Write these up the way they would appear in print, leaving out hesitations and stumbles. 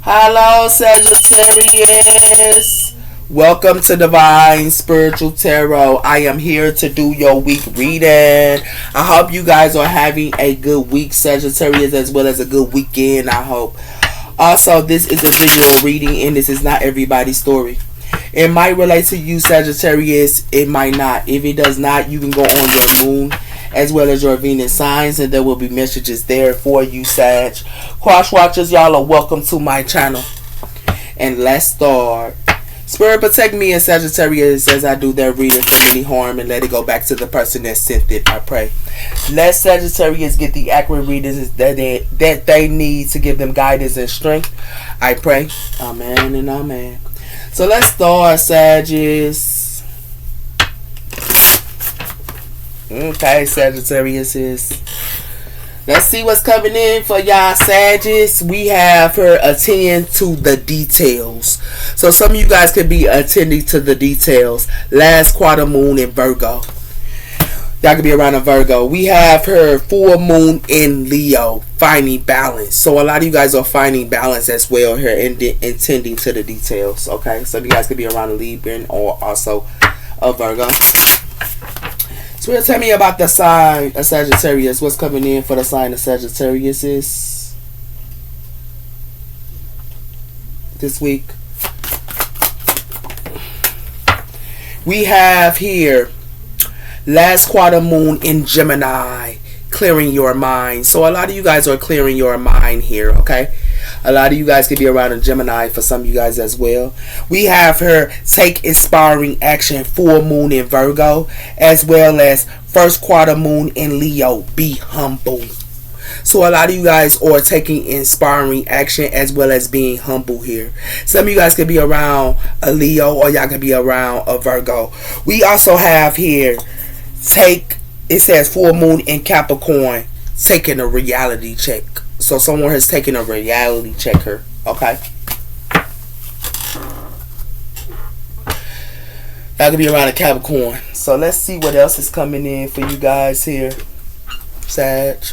Hello, Sagittarius. Welcome to Divine Spiritual Tarot. I am here to do your week reading. I hope you guys are having a good week, Sagittarius, as well as a good weekend, I hope. Also, this is a visual reading, and this is not everybody's story. It might relate to you, Sagittarius. It might not. If it does not, you can go on your moon as well as your Venus signs, and there will be messages there for you, Sag. Cross watchers, y'all are welcome to my channel. And let's start. Spirit, protect me and Sagittarius as I do their reading from any harm, and let it go back to the person that sent it, I pray. Let Sagittarius get the accurate readings that they need to give them guidance and strength, I pray. Amen and amen. So let's start, Sagittarius. Okay, Sagittarius is. Let's see what's coming in for y'all, Sagittarius. We have her attending to the details. So some of you guys could be attending to the details. Last quarter moon in Virgo. Y'all could be around a Virgo. We have her full moon in Leo, finding balance. So a lot of you guys are finding balance as well here and intending to the details. Okay, so you guys could be around a Libra or also a Virgo. So tell me about the sign of Sagittarius. What's coming in for the sign of Sagittarius is this week? We have here last quarter moon in Gemini, clearing your mind. So a lot of you guys are clearing your mind here, okay? A lot of you guys could be around a Gemini for some of you guys as well. We have her take inspiring action, full moon in Virgo, as well as first quarter moon in Leo, be humble. So a lot of you guys are taking inspiring action as well as being humble here. Some of you guys could be around a Leo or y'all could be around a Virgo. We also have here, it says full moon in Capricorn, taking a reality check. So someone has taken a reality checker, okay? That could be around a Capricorn. So let's see what else is coming in for you guys here, Sag.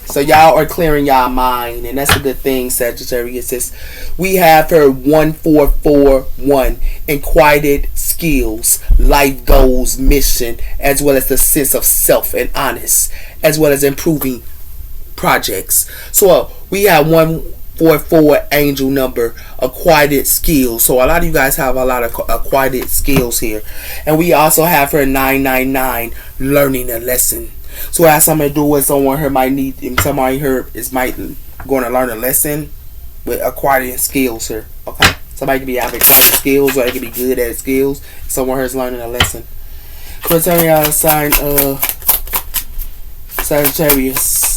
So y'all are clearing y'all mind, and that's a good thing, Sagittarius. We have her 1441 in quieted skills, life goals, mission, as well as the sense of self and honest, as well as improving projects. So we have 144 angel number, acquired skills. So a lot of you guys have a lot of acquired skills here. And we also have her 999, learning a lesson. So it has something to do with someone here might need, somebody here is might going to learn a lesson with acquiring skills here. Okay, somebody could be having skills or they could be good at skills. Someone here is learning a lesson. So tell me how to sign Sagittarius.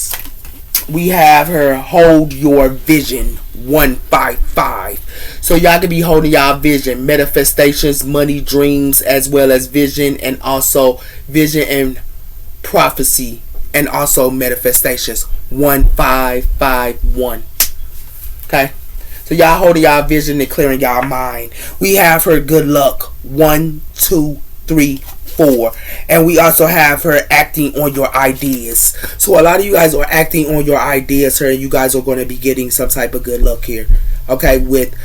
We have her hold your vision 155. So y'all could be holding y'all vision, manifestations, money, dreams, as well as vision, and also vision and prophecy, and also manifestations 1551. Okay, so y'all holding y'all vision and clearing y'all mind. We have her good luck 1, 2, 3, 4, and we also have her acting on your ideas. So a lot of you guys are acting on your ideas here, and you guys are going to be getting some type of good luck here, okay, with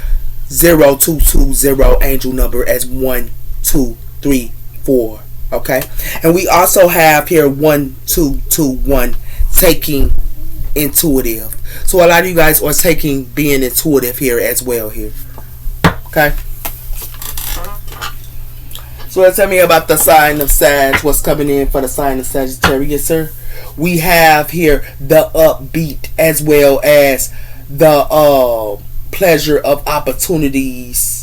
0220 angel number as 1, 2, 3, 4. Okay, and we also have here 1221 taking intuitive. So a lot of you guys are taking being intuitive here as well here. Okay, so tell me about the sign of Sag. What's coming in for the sign of Sagittarius, sir? We have here the upbeat as well as the pleasure of opportunities,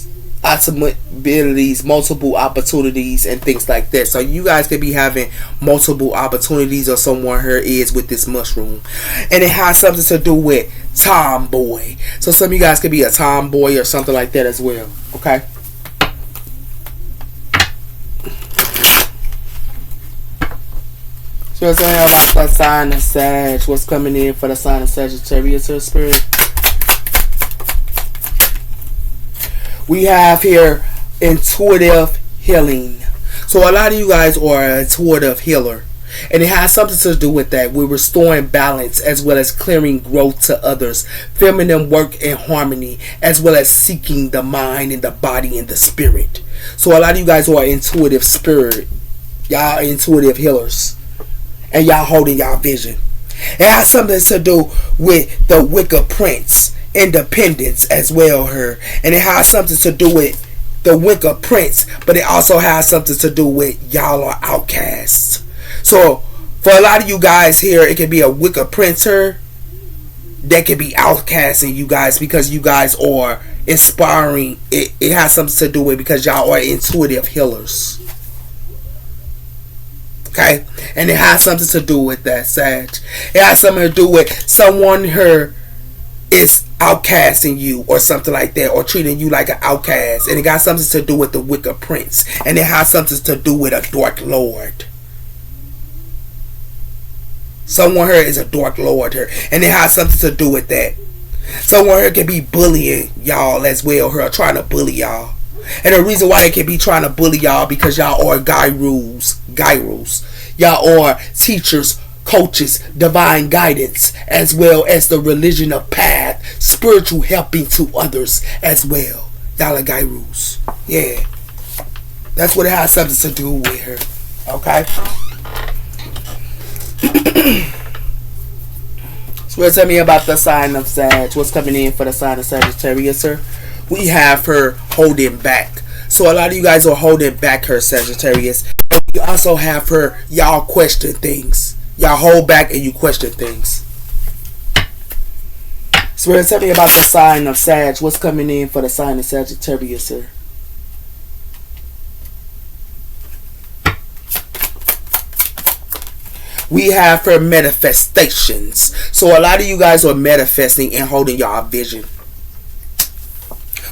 abilities, multiple opportunities, and things like that. So you guys could be having multiple opportunities, or someone here is with this mushroom, and it has something to do with tomboy. So some of you guys could be a tomboy or something like that as well. Okay. So tell me about the sign of Sag. What's coming in for the sign of Sagittarius, her spirit? We have here intuitive healing. So a lot of you guys are an intuitive healer. And it has something to do with that. We're restoring balance as well as clearing growth to others. Feminine work in harmony as well as seeking the mind and the body and the spirit. So a lot of you guys who are intuitive spirit, y'all are intuitive healers. And y'all holding y'all vision. It has something to do with the Wicca Prince, independence as well, her. And it has something to do with the Wicca Prince, but it also has something to do with y'all are outcasts. So for a lot of you guys here, it could be a Wicca Prince here that could be outcasting you guys because you guys are inspiring. It has something to do with because y'all are intuitive healers. Okay, and it has something to do with that, Sag. It has something to do with someone here is outcasting you or something like that, or treating you like an outcast, and it got something to do with the Wicca Prince, and it has something to do with a Dark Lord. Someone here is a Dark Lord here, and it has something to do with that. Someone here can be bullying y'all as well here, trying to bully y'all. And the reason why they can be trying to bully y'all because y'all are gyrus. Y'all are teachers, coaches, divine guidance, as well as the religion of path, spiritual helping to others as well. Y'all are gyrus. Yeah. That's what it has something to do with her. Okay? So tell me about the sign of Sag. What's coming in for the sign of Sagittarius, sir? We have her holding back. So a lot of you guys are holding back her, Sagittarius. You also have her, y'all question things. Y'all hold back and you question things. So tell me about the sign of Sag. What's coming in for the sign of Sagittarius, sir? We have her manifestations. So a lot of you guys are manifesting and holding y'all vision.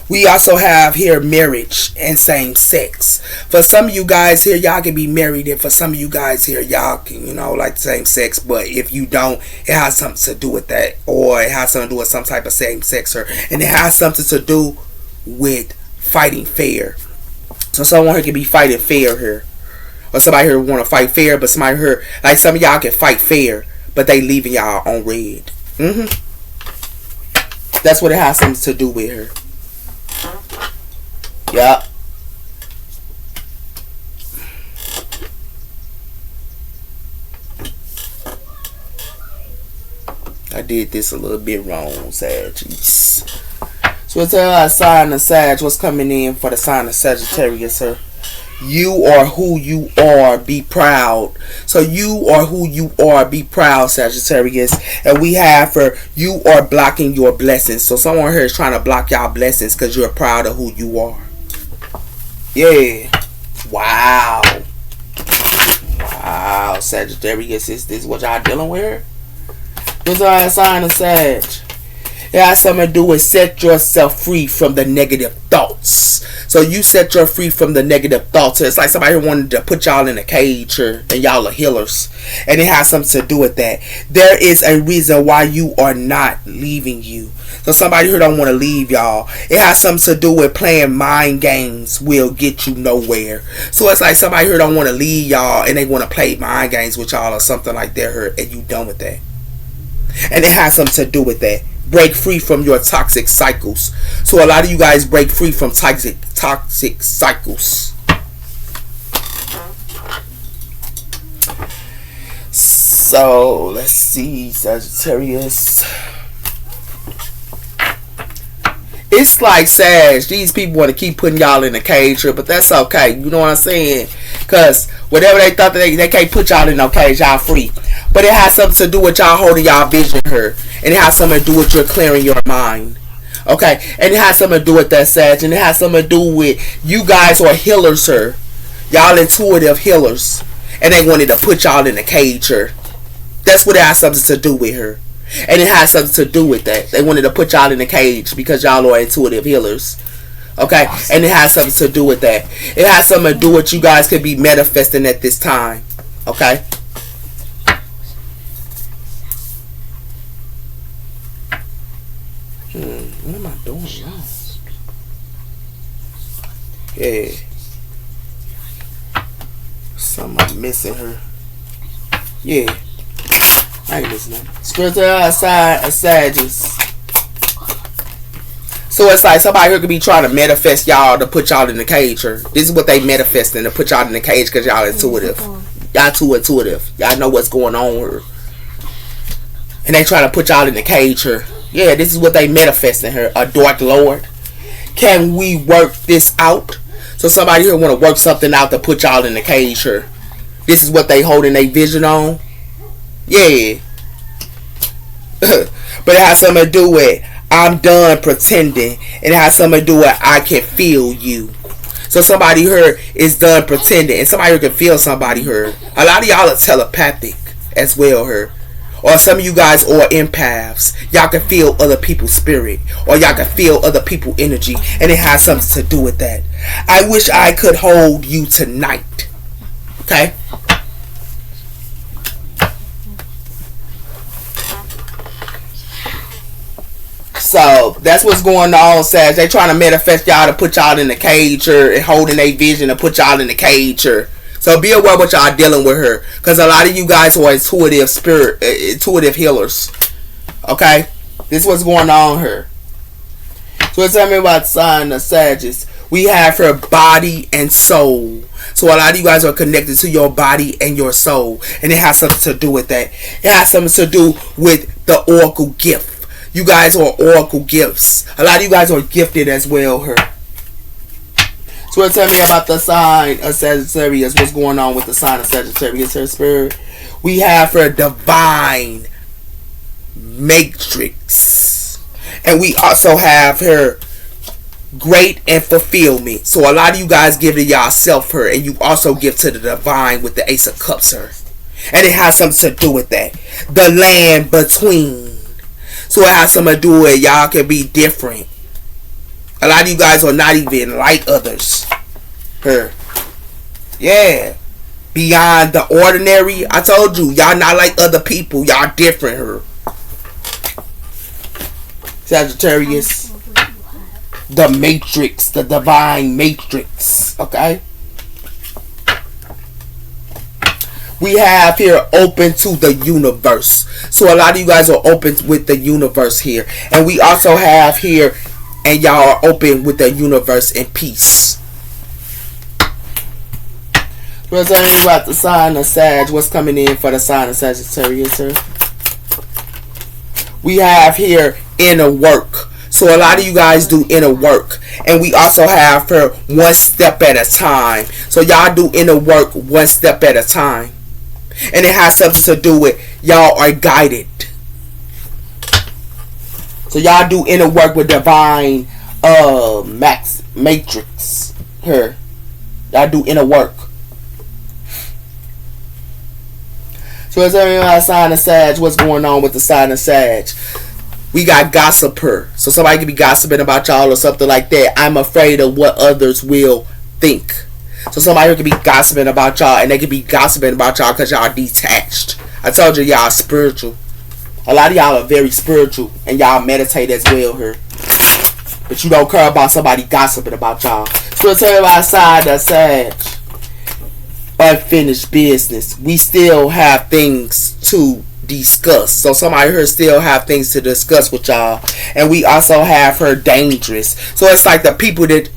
We also have here marriage and same sex. For some of you guys here, y'all can be married, and for some of you guys here, y'all can, like same sex. But if you don't, it has something to do with that, or it has something to do with some type of same sex here, and it has something to do with fighting fair. So someone here can be fighting fair here, or somebody here want to fight fair, but somebody here, like some of y'all can fight fair, but they leaving y'all on red. That's what it has something to do with her. Yup. I did this a little bit wrong, Sag. So let's tell our sign of Sag what's coming in for the sign of Sagittarius, sir. You are who you are. Be proud. So you are who you are. Be proud, Sagittarius. And we have for you are blocking your blessings. So someone here is trying to block y'all blessings because you're proud of who you are. Yeah. Wow. Wow, Sagittarius. Is this what y'all dealing with? This is our sign of Sag. It has something to do with set yourself free from the negative thoughts. So you set yourself free from the negative thoughts. So it's like somebody wanted to put y'all in a cage and y'all are healers. And it has something to do with that. There is a reason why you are not leaving you. So somebody who don't want to leave y'all. It has something to do with playing mind games will get you nowhere. So it's like somebody who don't want to leave y'all and they want to play mind games with y'all or something like that, and you done with that. And it has something to do with that. Break free from your toxic cycles. So a lot of you guys break free from toxic cycles. So let's see, Sagittarius. It's like Sag, these people want to keep putting y'all in a cage here, but that's okay. You know what I'm saying? Because whatever they thought they can't put y'all in no cage, y'all free. But it has something to do with y'all holding y'all vision here. And it has something to do with your clearing your mind. Okay? And it has something to do with that, Sag. And it has something to do with you guys are healers here. Y'all intuitive healers. And they wanted to put y'all in a cage here. That's what it has something to do with her. And it has something to do with that. They wanted to put y'all in a cage because y'all are intuitive healers. Okay? And it has something to do with that. It has something to do with you guys could be manifesting at this time. Okay? What am I doing wrong? Yeah. Something I'm missing here. Yeah. I ain't listening. Spiritual side of Sagittarius. So it's like somebody here could be trying to manifest y'all to put y'all in the cage. Or this is what they manifesting, to put y'all in the cage because y'all intuitive. Y'all too intuitive. Y'all know what's going on here. And they trying to put y'all in the cage here. Yeah, this is what they manifesting here. A dark lord. Can we work this out? So somebody here want to work something out to put y'all in the cage here. This is what they holding their vision on. Yeah. But it has something to do with I'm done pretending. It has something to do with I can feel you. So somebody here is done pretending. And somebody here can feel somebody here. A lot of y'all are telepathic as well here. Or some of you guys are empaths. Y'all can feel other people's spirit. Or y'all can feel other people's energy. And it has something to do with that. I wish I could hold you tonight. Okay? So that's what's going on, Sag. They trying to manifest y'all to put y'all in the cage and holding a vision to put y'all in the cage. So be aware what y'all dealing with her, because a lot of you guys are intuitive healers. Okay, this is what's going on here. So tell me about the sign of Sagittarius. We have her body and soul. So a lot of you guys are connected to your body and your soul, and it has something to do with that. It has something to do with the oracle gift. You guys are oracle gifts. A lot of you guys are gifted as well here. So tell me about the sign of Sagittarius. What's going on with the sign of Sagittarius, her spirit? We have her divine matrix. And we also have her great and fulfillment. So a lot of you guys give to yourself her. And you also give to the divine with the Ace of Cups her. And it has something to do with that. The land between. So it has something to do with y'all can be different. A lot of you guys are not even like others. Her. Yeah. Beyond the ordinary. I told you, y'all not like other people. Y'all different her. Sagittarius. The matrix. The divine matrix. Okay. We have here open to the universe. So a lot of you guys are open with the universe here. And we also have here, and y'all are open with the universe in peace. We're talking about the sign of Sag. What's coming in for the sign of Sagittarius here? We have here inner work. So a lot of you guys do inner work. And we also have her one step at a time. So y'all do inner work one step at a time. And it has something to do with y'all are guided. So y'all do inner work with divine matrix here. Y'all do inner work. So let's tell me about the sign of Sag. What's going on with the sign of Sag? We got gossiper. So somebody could be gossiping about y'all or something like that. I'm afraid of what others will think. So somebody here could be gossiping about y'all, and they could be gossiping about y'all because y'all detached. I told you y'all spiritual. A lot of y'all are very spiritual, and y'all meditate as well here. But you don't care about somebody gossiping about y'all. So let's tell you about side of Sag. Unfinished business. We still have things to discuss. So somebody here still have things to discuss with y'all. And we also have her dangerous. So it's like the people that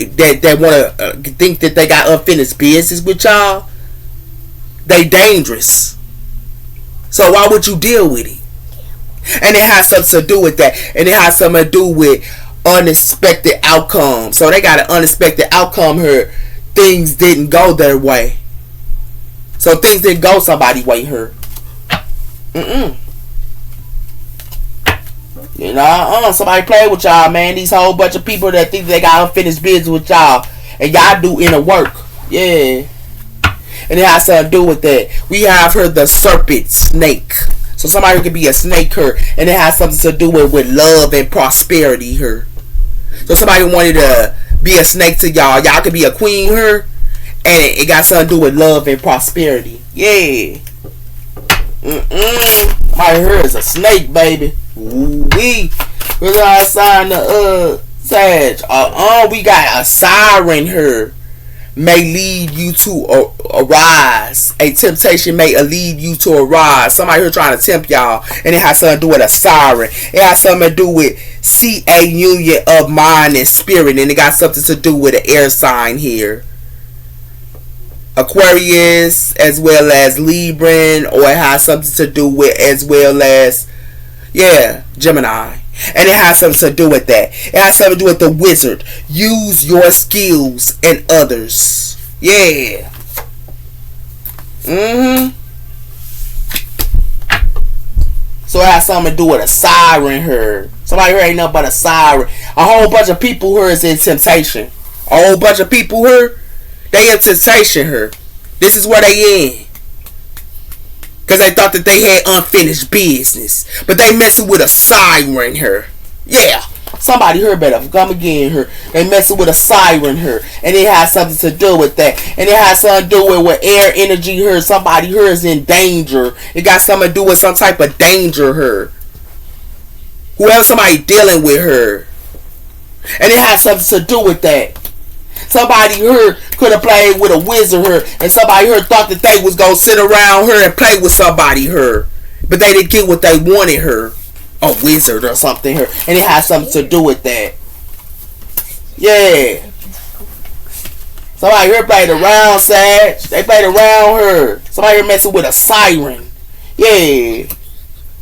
want to think that they got unfinished business with y'all, they dangerous. So why would you deal with it? And it has something to do with that. And it has something to do with unexpected outcomes. So they got an unexpected outcome here. Things didn't go their way. So things didn't go somebody's way here. You know, somebody play with y'all, man. These whole bunch of people that think they got unfinished business with y'all, and y'all do inner work. Yeah. And it has something to do with that. We have her the serpent snake. So somebody could be a snake here, and it has something to do with love and prosperity here. So somebody wanted to be a snake to y'all. Y'all could be a queen here, and it got something to do with love and prosperity. Yeah. My hair is a snake, baby. Ooh-wee. Where's our sign of Sag? We got a siren here. may lead you to arise. A temptation may lead you to arise. Somebody here trying to tempt y'all, and it has something to do with a siren. It has something to do with CA union of mind and spirit, and it got something to do with an air sign here. Aquarius, as well as Libran, or it has something to do with, as well as, Gemini. And it has something to do with that. It has something to do with the wizard. Use your skills and others. Yeah. So it has something to do with a siren here. Somebody here ain't nothing but a siren. A whole bunch of people here is in temptation. A whole bunch of people here, they in temptation here. This is where they in. Because they thought that they had unfinished business. But they messing with a siren here. Yeah. Somebody here better come again here. They messing with a siren here. And it has something to do with that. And it has something to do with air energy here. Somebody here is in danger. It got something to do with some type of danger here. Whoever somebody dealing with her. And it has something to do with that. Somebody here could have played with a wizard here, and somebody here thought that they was gonna sit around her and play with somebody here, but they didn't get what they wanted her, a wizard or something here, and it has something to do with that. Yeah. Somebody here played around, Sag. They played around her. Somebody here messing with a siren. Yeah.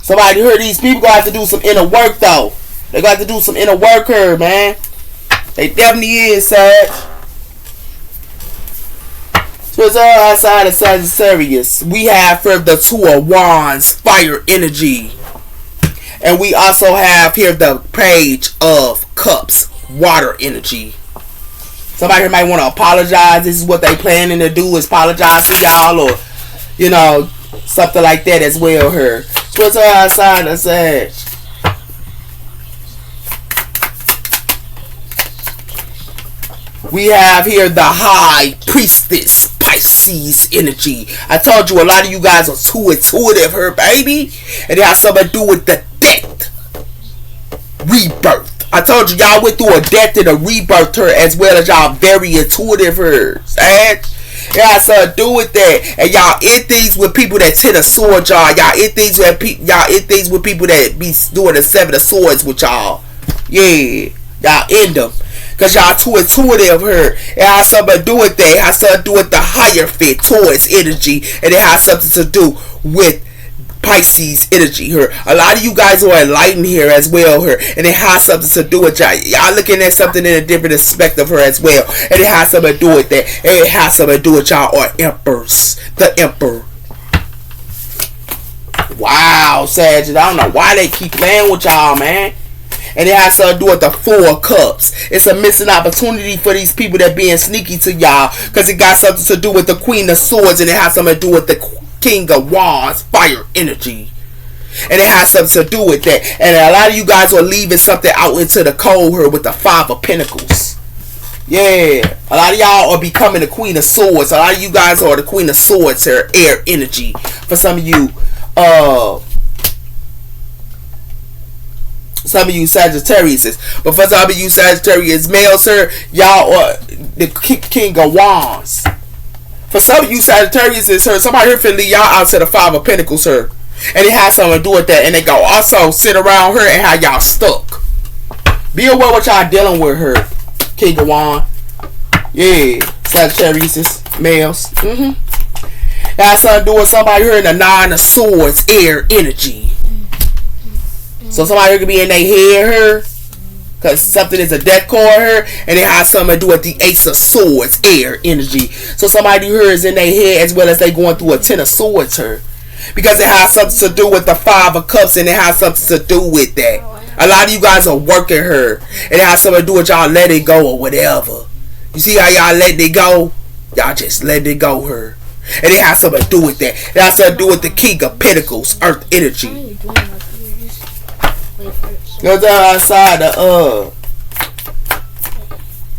Somebody here, these people gonna have to do some inner work though. They got to do some inner work here, man. They definitely is, Sag. So it's all outside of Sagittarius. We have for the Two of Wands, fire energy. And we also have here the Page of Cups, water energy. Somebody here might want to apologize. This is what they planning to do, is apologize to y'all, or, you know, something like that as well here. So it's all outside of Sag. We have here the High Priestess, Pisces energy. I told you a lot of you guys are too intuitive here, baby. And it has something to do with the death. Rebirth. I told you y'all went through a death and a rebirth here, as well as y'all very intuitive here. It has something to do with that. And y'all in things with people that hit a sword, y'all. Y'all in things with people that be doing the Seven of Swords with y'all. Yeah. Y'all in them. Because y'all too intuitive here. It has something to do with that. It has something to do with the higher fit, Taurus energy. And it has something to do with Pisces energy here. A lot of you guys are enlightened here as well here. And it has something to do with y'all. Y'all looking at something in a different perspective here as well. And it has something to do with that. And it has something to do with y'all or emperors. The emperor. Wow, Sag. I don't know why they keep playing with y'all, man. And it has to do with the Four of Cups. It's a missing opportunity for these people that being sneaky to y'all. Because it got something to do with the Queen of Swords. And it has something to do with the King of Wands, fire energy. And it has something to do with that. And a lot of you guys are leaving something out into the cold here with the Five of Pentacles. Yeah. A lot of y'all are becoming the Queen of Swords. A lot of you guys are the Queen of Swords here. Air energy. For some of you, Sagittarius, but for some of you Sagittarius males here, y'all are the King of Wands. For some of you Sagittarius here, somebody here finna leave y'all out to the Five of Pentacles here, and it has something to do with that. And they go also sit around here and how y'all stuck. Be aware what y'all dealing with her, King of Wands. Yeah, Sagittarius males. It has something to do with somebody here in the Nine of Swords, air energy. So somebody could be in their head here, because something is a death card here, and it has something to do with the Ace of Swords, air energy. So somebody here is in their head as well as they going through a Ten of Swords here, because it has something to do with the Five of Cups, and it has something to do with that. A lot of you guys are working her, and it has something to do with y'all let it go or whatever. You see how y'all let it go? Y'all just let it go her. And it has something to do with that. It has something to do with the King of Pentacles, earth energy. Goes outside it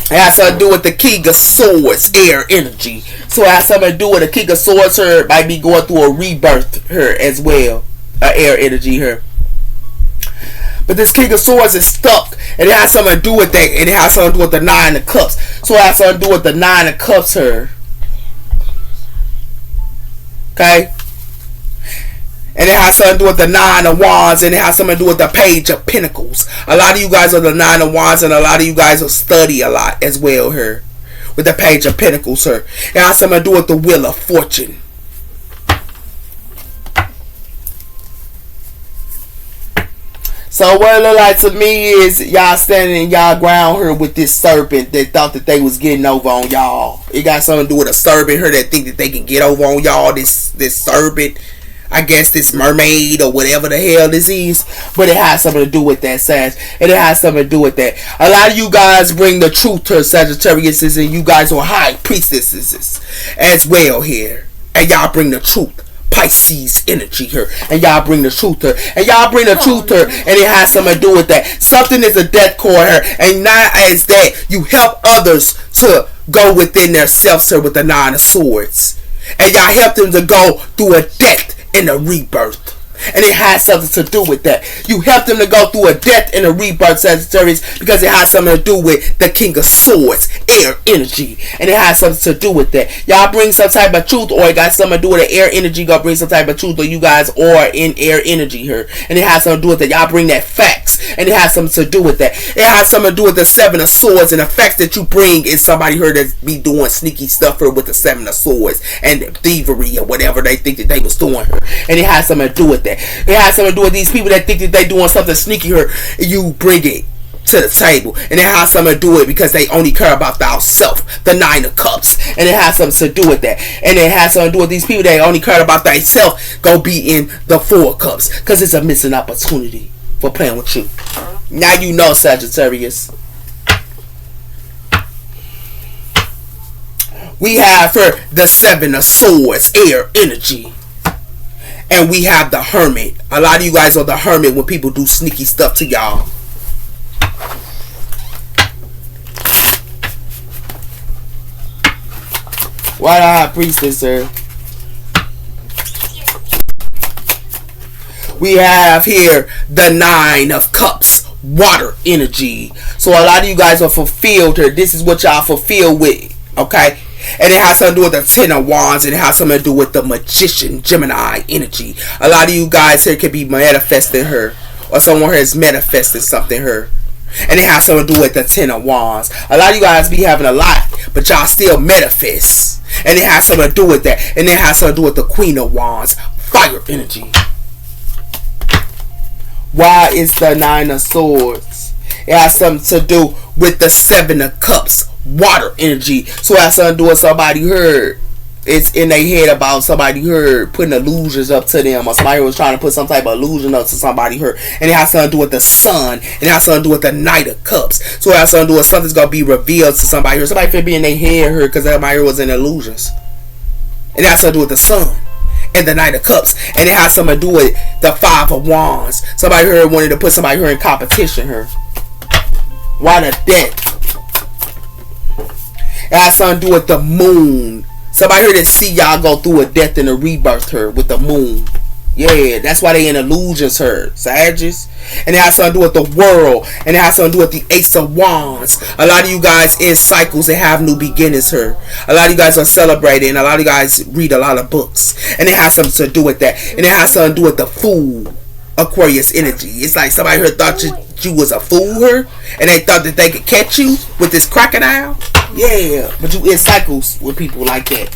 has something to do with the King of Swords, air energy. So it has something to do with the King of Swords here, might be going through a rebirth here as well, air energy here. But this King of Swords is stuck. And it has something to do with that. And it has something to do with the Nine of Cups. So it has something to do with the Nine of Cups here. Okay? And it has something to do with the Nine of Wands. And it has something to do with the Page of Pentacles. A lot of you guys are the Nine of Wands. And a lot of you guys will study a lot as well here. With the Page of Pentacles here. It has something to do with the Wheel of Fortune. So what it look like to me is y'all standing in y'all ground here with this serpent that thought that they was getting over on y'all. It got something to do with a serpent here that think that they can get over on y'all. This serpent, I guess this mermaid or whatever the hell this is. But it has something to do with that, Sag. And it has something to do with that. A lot of you guys bring the truth to Sagittarius, and you guys are high priestesses as well here. And y'all bring the truth. Pisces energy here, and y'all bring the truth here, and y'all bring the truth here, and it has something to do with that. Something is a death cord here, and not as that you help others to go within their selves here with the Nine of Swords, and y'all help them to go through a death and a rebirth. And it has something to do with that. You help them to go through a death and a rebirth, Sagittarius, because it has something to do with the King of Swords, air energy. And it has something to do with that. Y'all bring some type of truth, or it got something to do with the air energy. Go bring some type of truth, or you guys are in air energy here. And it has something to do with that. Y'all bring that facts. And it has something to do with that. It has something to do with the Seven of Swords, and the facts that you bring is somebody here that be doing sneaky stuff here with the Seven of Swords and thievery or whatever they think that they was doing here. And it has something to do with that. It has something to do with these people that think that they doing something sneaky here. You bring it to the table, and it has something to do with it because they only care about thyself, the Nine of Cups, and it has something to do with that. And it has something to do with these people that only care about thyself go be in the Four of Cups, because it's a missing opportunity for playing with you. Now you know, Sagittarius. We have here the Seven of Swords, air energy. And we have the Hermit. A lot of you guys are the Hermit when people do sneaky stuff to y'all. Why the High Priestess, sir? We have here the Nine of Cups, water energy. So a lot of you guys are fulfilled here. This is what y'all fulfill with, okay? And it has something to do with the Ten of Wands, and it has something to do with the Magician, Gemini energy. A lot of you guys here could be manifesting her, or someone here is manifesting something here. And it has something to do with the Ten of Wands. A lot of you guys be having a lot, but y'all still manifest. And it has something to do with that. And it has something to do with the Queen of Wands, fire energy. Why is the Nine of Swords? It has something to do with the Seven of Cups, water energy. So it has something to do with somebody heard. It's in their head about somebody heard putting illusions up to them, or somebody was trying to put some type of illusion up to somebody heard. And it has something to do with the sun. And it has something to do with the Knight of Cups. So it has something to do with something's going to be revealed to somebody here. Somebody could be in their head here because somebody was in illusions. And it has something to do with the sun and the Knight of Cups. And it has something to do with the Five of Wands. Somebody here wanted to put somebody here in competition here. Why the death? It has something to do with the moon. Somebody here that see y'all go through a death and a rebirth here with the moon. Yeah, that's why they in illusions here, Sagittarius. And it has something to do with the world. And it has something to do with the Ace of Wands. A lot of you guys in cycles that have new beginnings here. A lot of you guys are celebrating. And a lot of you guys read a lot of books. And it has something to do with that. And it has something to do with the Fool, Aquarius energy. It's like somebody here thought you was a fool here, and they thought that they could catch you with this crocodile. Yeah, but you in cycles with people like that.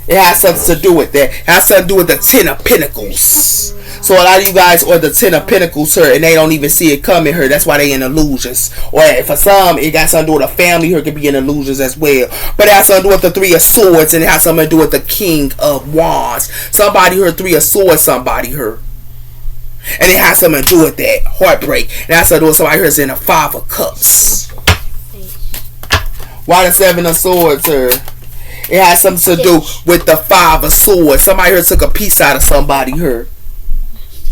It has something to do with that. It has something to do with the Ten of Pentacles. So a lot of you guys are the Ten of Pentacles here, and they don't even see it coming here. That's why they in illusions. Or for some, it got something to do with a family here, could be in illusions as well. But it has something to do with the Three of Swords, and it has something to do with the King of Wands. Somebody here, Three of Swords, somebody here. And it has something to do with that heartbreak. And it has something to do with somebody here is in a Five of Cups. Why the Seven of Swords here? It has something to do with the Five of Swords. Somebody here took a piece out of somebody here.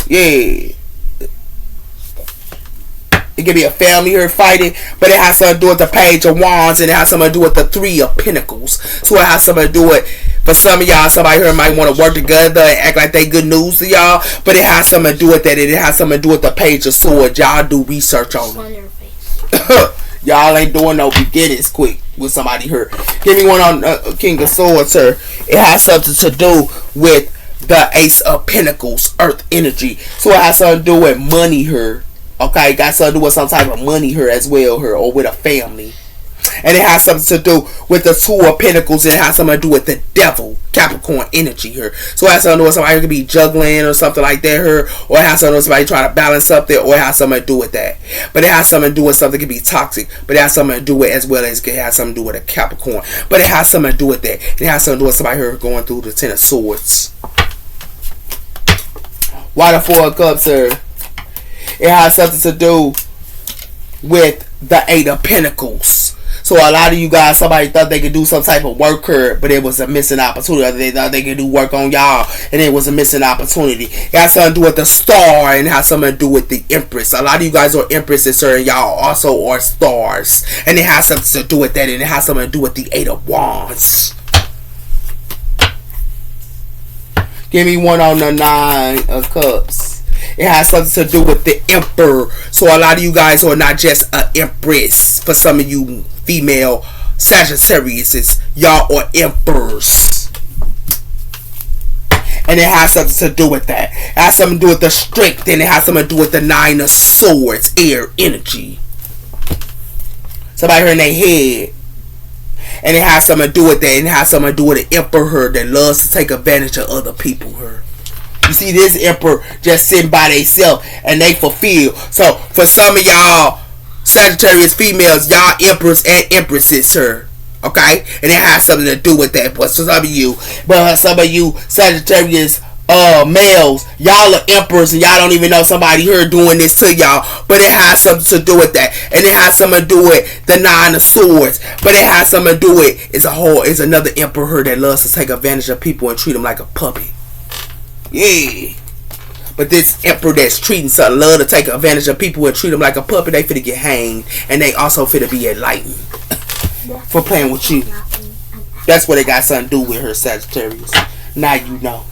Yeah. It could be a family here fighting, but it has something to do with the Page of Wands, and it has something to do with the Three of Pentacles. So it has something to do with For some of y'all, somebody here might want to work together and act like they good news to y'all, but it has something to do with that. It has something to do with the Page of Swords. Y'all do research on them. Y'all ain't doing no beginnings quick with somebody here. Give me one on King of Swords, sir. It has something to do with the Ace of Pentacles, Earth energy. So it has something to do with money here. Okay, got something to do with some type of money here as well here, or with a family. And it has something to do with the Two of Pentacles. It has something to do with the Devil, Capricorn energy here. So it has something to do with somebody who could be juggling or something like that here. Or it has something to do with somebody trying to balance something. Or it has something to do with that. But it has something to do with something that could be toxic. But it has something to do with, as well as it has something to do with a Capricorn. But it has something to do with that. It has something to do with somebody here going through the Ten of Swords. Why the Four of Cups here? It has something to do with the Eight of Pentacles. So a lot of you guys, somebody thought they could do some type of work here, but it was a missing opportunity. They thought they could do work on y'all, and it was a missing opportunity. It has something to do with the Star, and it has something to do with the Empress. A lot of you guys are Empresses, sir, and y'all also are stars. And it has something to do with that, and it has something to do with the Eight of Wands. Give me one on the Nine of Cups. It has something to do with the Emperor. So a lot of you guys are not just an Empress. For some of you female Sagittarius, y'all are emperors. And it has something to do with that. It has something to do with the strength. And it has something to do with the Nine of Swords, air energy. Somebody here in their head. And it has something to do with that. And it has something to do with the emperor that loves to take advantage of other people here. You see this emperor just sitting by themselves and they fulfill. So for some of y'all Sagittarius females, y'all emperors and empresses, sir. Okay? And it has something to do with that. But some of you Sagittarius males, y'all are emperors and y'all don't even know somebody here doing this to y'all. But it has something to do with that. And it has something to do with the Nine of Swords. But it has something to do with it's another emperor that loves to take advantage of people and treat them like a puppy. Yeah. But this emperor that's treating something, love to take advantage of people and treat them like a puppet, they finna get hanged. And they also finna be enlightened for playing with you. That's what they got something to do with her, Sagittarius. Now you know.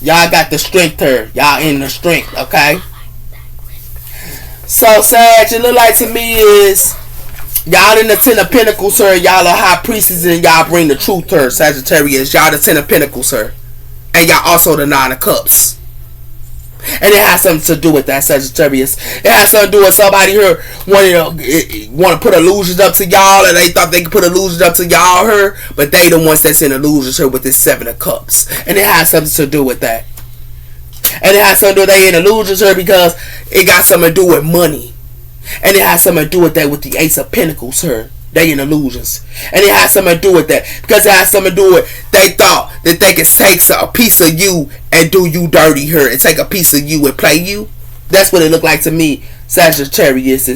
Y'all got the strength here. Y'all in the strength, okay? So, Sag, it look like to me is y'all in the Ten of Pentacles, sir. Y'all are high priestesses and y'all bring the truth to her, Sagittarius. Y'all the Ten of Pentacles, sir. And y'all also the Nine of Cups. And it has something to do with that, Sagittarius. It has something to do with somebody here want to put illusions up to y'all, and they thought they could put illusions up to y'all here, but they the ones that's in illusions here with this Seven of Cups. And it has something to do with that. And it has something to do with they in illusions here because it got something to do with money. And it has something to do with that with the Ace of Pentacles here. They in illusions. And it has something to do with that. Because it has something to do with they thought that they could take a piece of you and do you dirty here. And take a piece of you and play you. That's what it looked like to me, Sagittarius.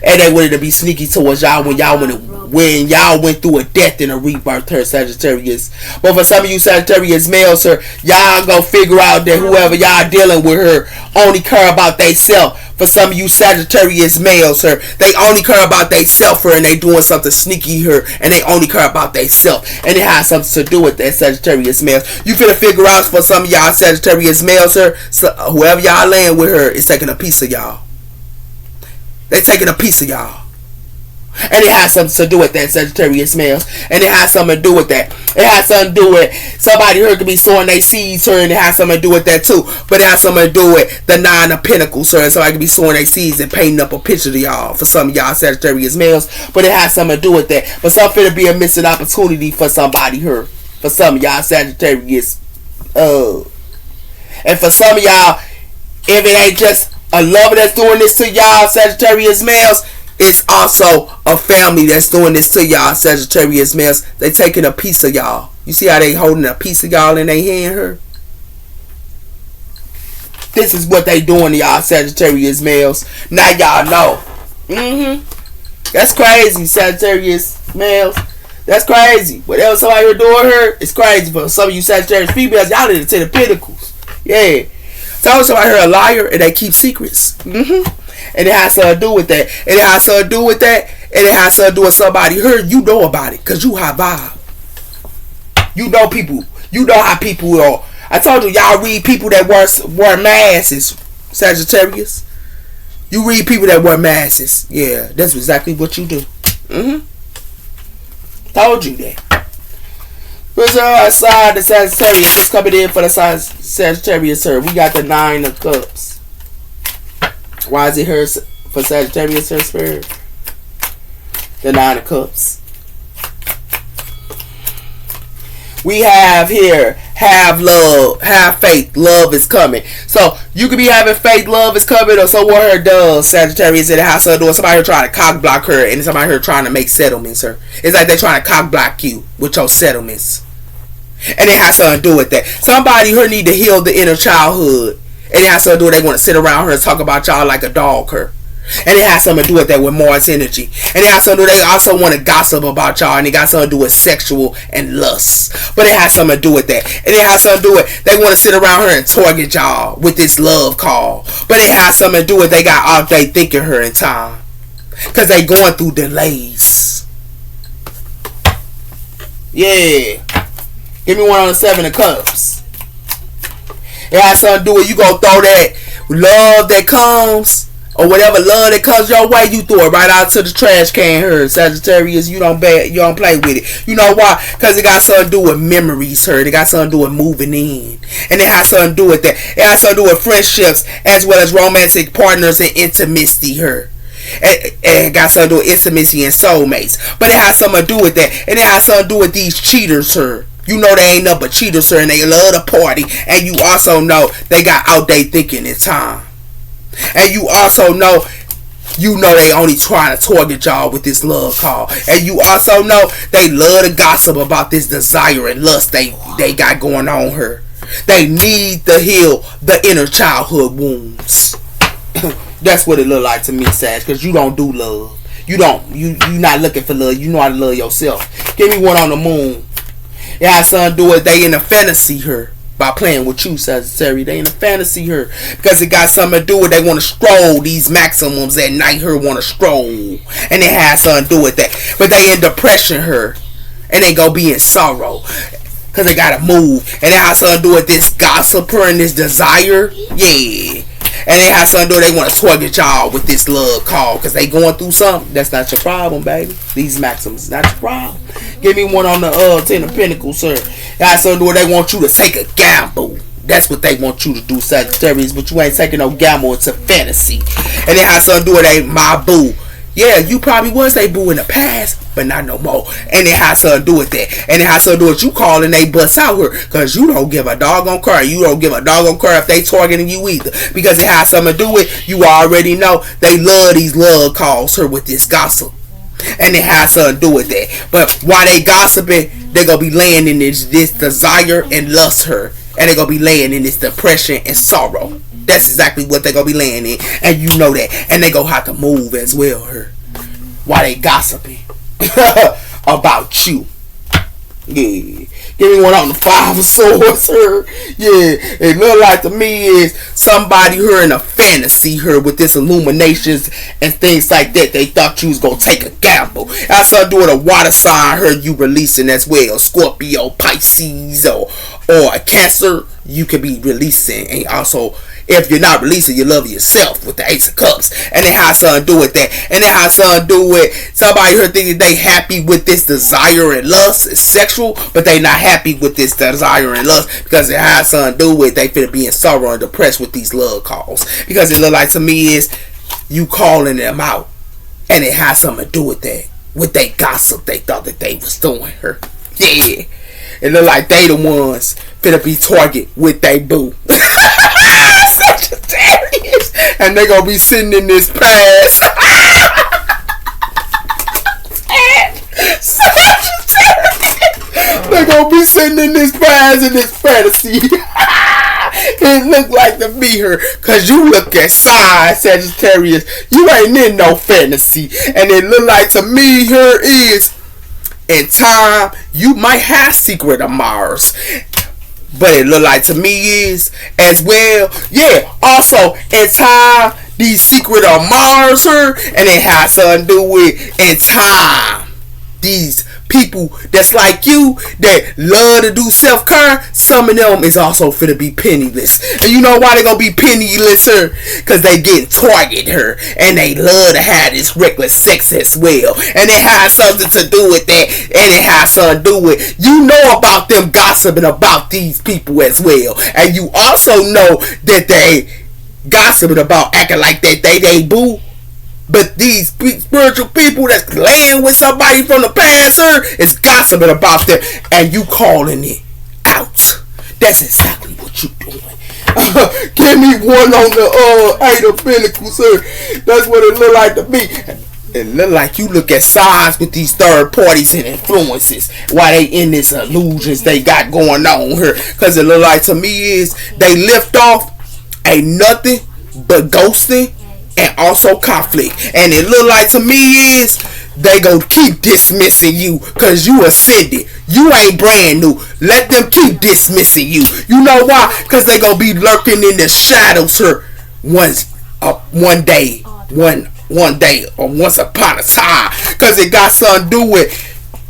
And they wanted to be sneaky towards y'all when y'all went through a death and a rebirth here, Sagittarius. But for some of you Sagittarius males, sir, y'all go figure out that whoever y'all dealing with her only care about they self. For some of you Sagittarius males, sir, they only care about they self here and they doing something sneaky here and they only care about they self. And it has something to do with that, Sagittarius males. You finna figure out for some of y'all Sagittarius males, sir, so whoever y'all laying with her is taking a piece of y'all. They taking a piece of y'all. And it has something to do with that, Sagittarius males. And it has something to do with that. It has something to do with somebody here could be sowing their seeds here, and it has something to do with that too. But it has something to do with the Nine of Pentacles, sir. And somebody could be sowing their seeds and painting up a picture to y'all for some of y'all Sagittarius males. But it has something to do with that. But something to be a missing opportunity for somebody here. For some of y'all Sagittarius. And for some of y'all, if it ain't just a lover that's doing this to y'all Sagittarius males, it's also a family that's doing this to y'all Sagittarius males. They taking a piece of y'all. You see how they holding a piece of y'all in their hand here? This is what they doing to y'all Sagittarius males. Now y'all know. That's crazy, Sagittarius males. That's crazy. Whatever somebody here doing here, it's crazy. But some of you Sagittarius females, y'all in the Ten of Pentacles. Yeah. Tell somebody here a liar and they keep secrets. And it has something to do with that. And it has something to do with that. And it has something to do with somebody here. You know about it. Because you high vibe. You know people. You know how people are. I told you, y'all read people that wear masks, Sagittarius. You read people that wear masks. Yeah, that's exactly what you do. Told you that. Where's our side, the Sagittarius? What's coming in for the Sagittarius here? We got the 9 of Cups. Why is it here for Sagittarius here, Spirit? The 9 of Cups. We have here, have love, have faith, love is coming. So you could be having faith, love is coming, or so what her does, Sagittarius in the house of doing somebody here trying to cock block her, and somebody here trying to make settlements her. It's like they're trying to cock block you with your settlements. And it has something to do with that. Somebody here need to heal the inner childhood. And it has something to do with they want to sit around her and talk about y'all like a dog her. And it has something to do with that with Mars energy. And it has something to do, they also want to gossip about y'all. And it got something to do with sexual and lust. But it has something to do with that. And it has something to do with they want to sit around her and target y'all with this love call. But it has something to do with they got all day thinking her in time. Because they going through delays. Yeah. Give me one on the 7 of Cups. It has something to do with you gonna throw that love that comes, or whatever love that comes your way, you throw it right out to the trash can here. Sagittarius, you don't play with it. You know why? Because it got something to do with memories here. It got something to do with moving in. And it has something to do with that. It has something to do with friendships as well as romantic partners and intimacy here. And it got something to do with intimacy and soulmates. But it has something to do with that. And it has something to do with these cheaters here. You know they ain't nothing but cheaters, sir, and they love to party. And you also know they got outdated thinking in time. And you also know, they only trying to target y'all with this love call. And you also know they love to gossip about this desire and lust they got going on here. They need to heal the inner childhood wounds. That's what it look like to me, Sag, because you don't do love. You not looking for love. You know how to love yourself. Give me one on the moon. It has something to do with they in a fantasy here by playing with you, Sagittarius. They in a fantasy here because it got something to do with they want to stroll these maximums at night here, want to stroll, and it has something to do with that. But they in depression here, and they go be in sorrow because they gotta move, and it has something to do with this gossiper and this desire. Yeah. And it has something to do, they want to target y'all with this love call because they going through something. That's not your problem, baby. These maxims is not your problem. Give me one on the 10 of Pentacles, sir. It has something to do, they want you to take a gamble. That's what they want you to do, Sagittarius. But you ain't taking no gamble. It's a fantasy. And it has something to do with they my boo. Yeah, you probably was they boo in the past, but not no more. And it has something to do with that. And it has something to do with you calling they bust out here. Because you don't give a doggone care. You don't give a doggone care if they targeting you either. Because it has something to do with, you already know, they love these love calls here with this gossip. And it has something to do with that. But while they gossiping, they going to be laying in this desire and lust her. And they going to be laying in this depression and sorrow. That's exactly what they're going to be laying in. And you know that. And they going to have to move as well her. While they gossiping about you. Yeah. Give me one on the 5 of Swords her. Yeah. It look like to me is somebody here in a fantasy here with this illuminations and things like that. They thought you was going to take a gamble. That's something to do with a water sign here you releasing as well. Scorpio, Pisces, or a Cancer. You could be releasing. And also, if you're not releasing, you love yourself with the Ace of Cups. And it has something to do with that. And it has something to do with somebody here thinking they happy with this desire and lust. It's sexual, but they not happy with this desire and lust because it has something to do with they finna be in sorrow and depressed with these love calls. Because it look like to me is you calling them out. And it has something to do with that. With they gossip they thought that they was doing her. Yeah. It look like they the ones finna be target with they boo. Sagittarius. And they gonna be sitting in this past. Sagittarius. They gonna be sitting in this past in this fantasy. It look like to me her. Cause you look at size, Sagittarius. You ain't in no fantasy. And it look like to me here is in time, you might have secret of Mars. But it look like to me is as well. Yeah, also in time, these secret of Mars her. And it has something to do with in time. These people that's like you that love to do self-care, some of them is also finna be penniless. And you know why they gonna be penniless, her? Cause they getting targeted, her, and they love to have this reckless sex as well. And it has something to do with that, and it has something to do with, you know about them gossiping about these people as well. And you also know that they gossiping about acting like that they boo. But these spiritual people that's laying with somebody from the past, sir, is gossiping about them, and you calling it out. That's exactly what you doing. Give me one on the Eight of Pentacles, sir. That's what it look like to me. It look like you look at signs with these third parties and influences. Why they in this illusions they got going on here? Because it look like to me is they lift off ain't nothing but ghosting and also conflict. And it look like to me is they gonna keep dismissing you because you ascended. You ain't brand new. Let them keep dismissing you. You know why? Because they gonna be lurking in the shadows here one day or once upon a time. Because it got something to do with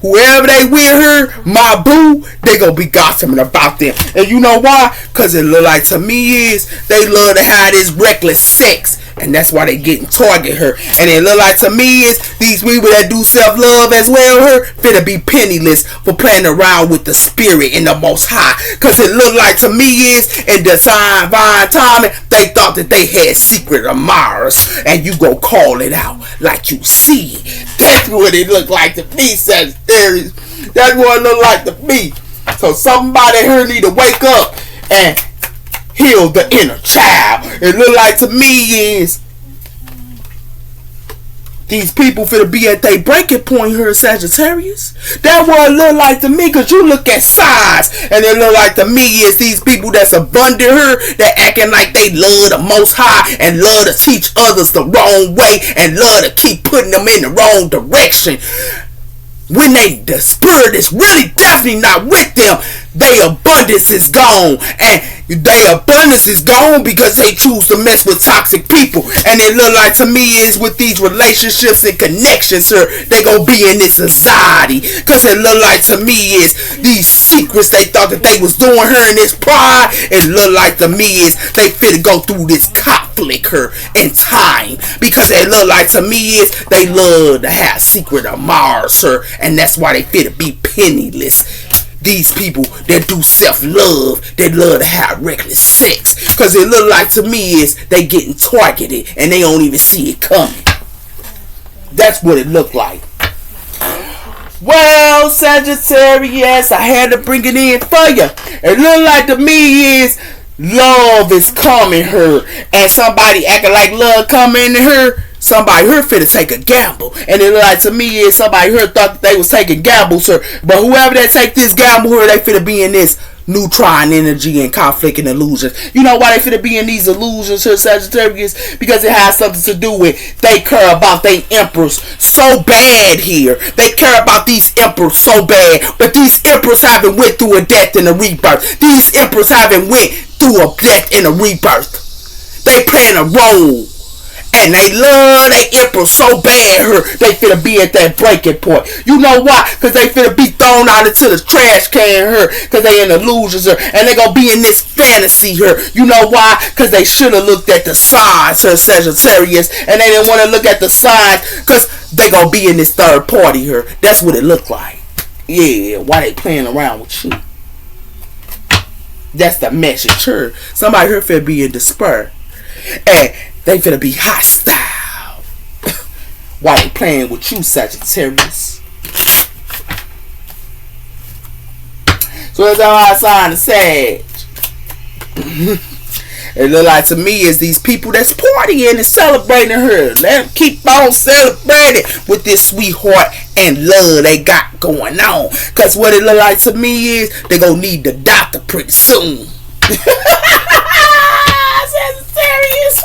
whoever they with her, my boo, they gonna be gossiping about them. And you know why? Because it look like to me is they love to have this reckless sex. And that's why they getting target her. And it look like to me is these people that do self-love as well, her, finna be penniless for playing around with the spirit in the Most High. Because it look like to me is in the divine timing, they thought that they had secret admirers. And you go call it out like you see it. That's what it look like to me, Sagittarius. That's what it look like to me. So somebody here need to wake up and heal the inner child. It look like to me is these people finna be at their breaking point here, Sagittarius. That's what it look like to me, because you look at signs, and it look like to me is these people that's abundant here, that acting like they love the Most High and love to teach others the wrong way and love to keep putting them in the wrong direction. When the spirit is really definitely not with them, their abundance is gone. And their abundance is gone because they choose to mess with toxic people. And it look like to me is with these relationships and connections, sir, they gonna be in this anxiety. Because it look like to me is these secrets they thought that they was doing her in this pride. It look like to me is they finna go through this conflict her in time. Because it look like to me is they love to have secret admirers, sir. And that's why they finna be penniless. These people that do self-love, they love to have reckless sex. Because it look like to me is they getting targeted and they don't even see it coming. That's what it look like. Well, Sagittarius, I had to bring it in for you. It look like to me is love is coming her. And somebody acting like love coming to her. Somebody here finna take a gamble. And it look like to me is somebody here thought that they was taking gambles, sir. But whoever that take this gamble here, they finna be in this neutron energy and conflict and illusions. You know why they finna be in these illusions here, Sagittarius? Because it has something to do with they care about they emperors so bad here. They care about these emperors so bad. But these emperors haven't went through a death and a rebirth. These emperors haven't went through a death and a rebirth. They playing a role. And they love they emperor so bad her, they finna be at that breaking point. You know why? Because they finna be thrown out into the trash can her. Because they in illusions her. And they gonna be in this fantasy her. You know why? Because they should have looked at the signs her, Sagittarius. And they didn't want to look at the signs because they gonna be in this third party her. That's what it looked like. Yeah, why they playing around with you? That's the message her. Somebody here finna be in despair. And they finna be hostile. Why they playing with you, Sagittarius? So that's our sign of Sag. It look like to me is these people that's partying and celebrating her. Let them keep on celebrating with this sweetheart and love they got going on. Because what it look like to me is they gonna need the doctor pretty soon. Sagittarius.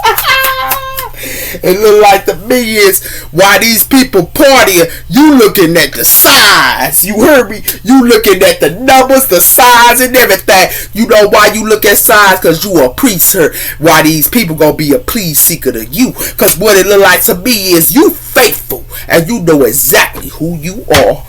It look like to me is why these people partying, you looking at the signs. You heard me? You looking at the numbers, the signs and everything. You know why you look at signs? Because you a priest here. Why these people gonna be a please seeker to you? Because what it look like to me is you faithful and you know exactly who you are.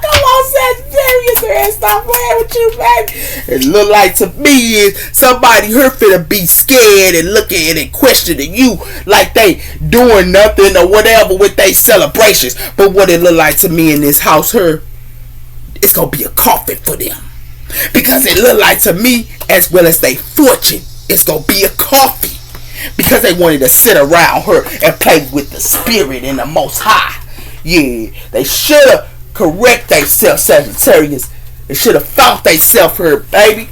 Come on, Sagittarius, man. Stop playing with you, baby. It look like to me is somebody her finna be scared and looking and questioning you like they doing nothing or whatever with they celebrations. But what it look like to me in this house, her, it's gonna be a coffin for them. Because it look like to me, as well as they fortune, it's gonna be a coffee. Because they wanted to sit around her and play with the spirit in the Most High. Yeah, they should have correct themselves, Sagittarius. They should have found themselves her, baby.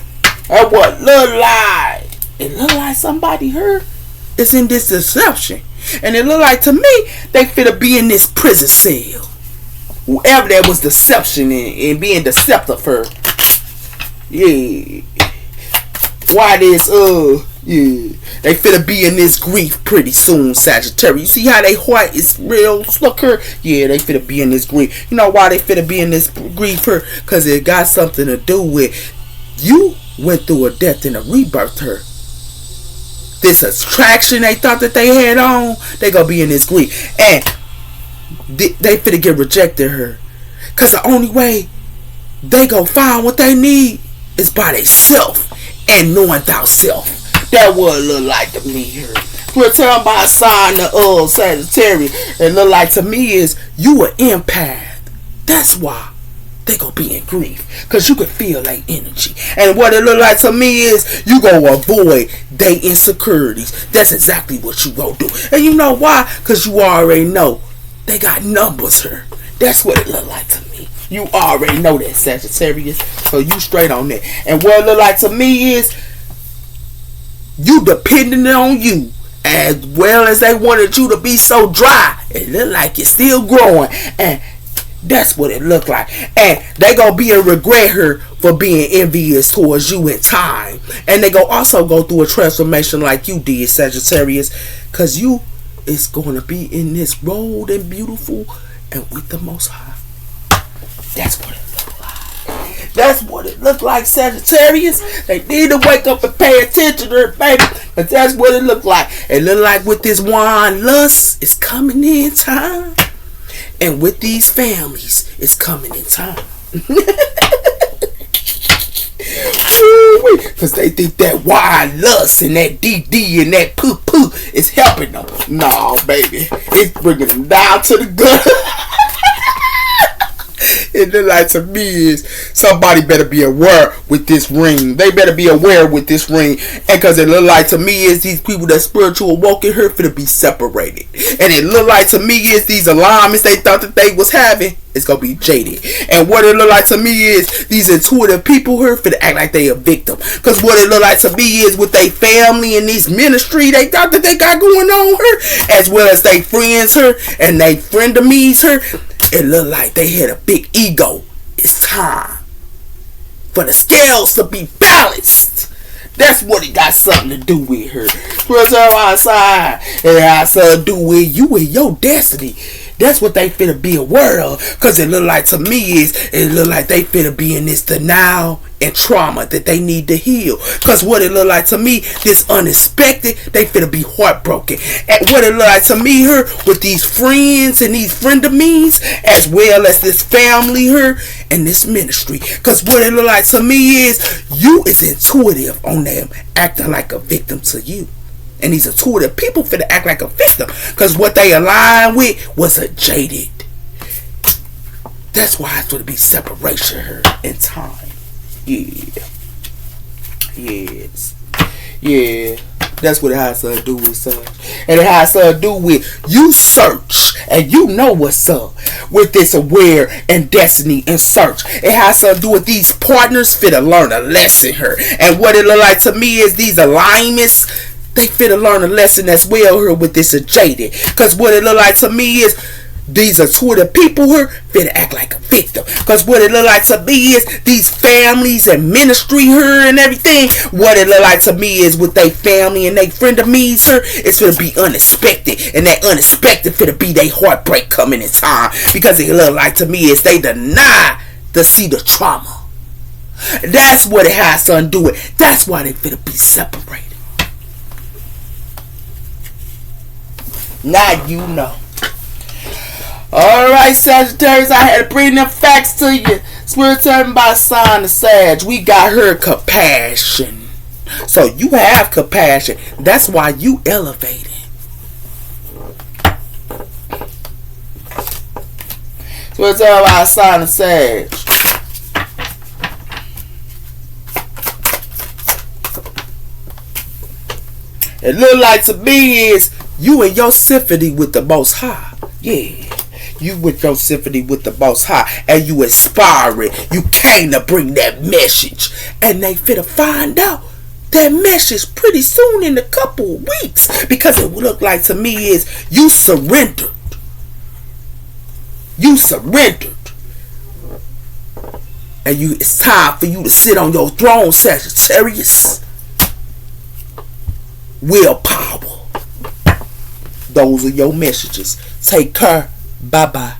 That what look like. It look like somebody her is in this deception. And it look like to me, they finna be in this prison cell. Whoever that was deception and being deceptive her. Yeah. Why this, yeah. They finna be in this grief pretty soon, Sagittarius. You see how they heart is real slicker? Yeah, they finna be in this grief. You know why they finna be in this grief her? Because it got something to do with you went through a death and a rebirth her. This attraction they thought that they had on, they gonna be in this grief. And they finna get rejected her. Because the only way they gonna find what they need is by themselves and knowing thyself. That what it look like to me here. We're talking about a sign of Sagittarius. It look like to me is you an empath. That's why they gonna be in grief. Because you can feel their energy. And what it look like to me is you gonna avoid their insecurities. That's exactly what you gonna do. And you know why? Because you already know they got numbers here. That's what it look like to me. You already know that, Sagittarius. So you straight on that. And what it look like to me is you depending on you. As well as they wanted you to be so dry, it look like you're still growing. And that's what it look like. And they gonna be a regret her for being envious towards you in time. And they gonna also go through a transformation like you did, Sagittarius. Because you is going to be in this road and beautiful and with the Most High. That's what it look like. That's what it look like, Sagittarius. They need to wake up and pay attention to it, baby. But that's what it look like. It look like with this wine, lust is coming in time. And with these families, it's coming in time. Because they think that wine, lust, and that DD and that poo-poo is helping them. Nah, baby. It's bringing them down to the gut. It look like to me is somebody better be aware with this ring. They better be aware with this ring. And because it look like to me is these people that spiritual awoken her finna be separated. And it look like to me is these alignments they thought that they was having, it's gonna be jaded. And what it look like to me is these intuitive people here finna act like they a victim. Because what it look like to me is with they family and these ministry they thought that they got going on her, as well as they friends her and they frenemies her. It look like they had a big ego. It's time for the scales to be balanced. That's what it got something to do with her. What's up outside? It has something to do with you and your destiny. That's what they finna be aware of. Because it look like to me is, it look like they finna be in this denial and trauma that they need to heal. Because what it look like to me, this unexpected, they finna be heartbroken. And what it look like to me here, with these friends and these frenemies, as well as this family here and this ministry. Because what it look like to me is, you is intuitive on them, acting like a victim to you. And these intuitive people finna act like a victim. Because what they aligned with was a jaded. That's why it's going to be separation here in time. Yeah. Yes. Yeah. That's what it has to do with, son. And it has to do with you search and you know what's up with this aware and destiny and search. It has to do with these partners finna learn a lesson here. And what it look like to me is these alignments, they finna learn a lesson as well here with this jaded. Because what it look like to me is these intuitive people here finna act like a victim. Because what it look like to me is these families and ministry here and everything. What it look like to me is with they family and they frenemies here, it's finna be unexpected. And that unexpected finna be they heartbreak coming in time. Because it look like to me is they deny to see the trauma. That's what it has to undo with. That's why they finna be separated. Now you know. Alright, Sagittarius, I had to bring them facts to you. Spirit turn by sign of Sag. We got her compassion. So you have compassion. That's why you elevated. Spirit turn by sign of Sag. It look like to me is you in your symphony with the Most High. Yeah. You with your symphony with the Most High, and you inspiring. You came to bring that message, and they finna find out that message pretty soon in a couple of weeks, because it look like to me is you surrendered. You surrendered, and it's time for you to sit on your throne, Sagittarius. Willpower. Those are your messages. Take care. Bye bye.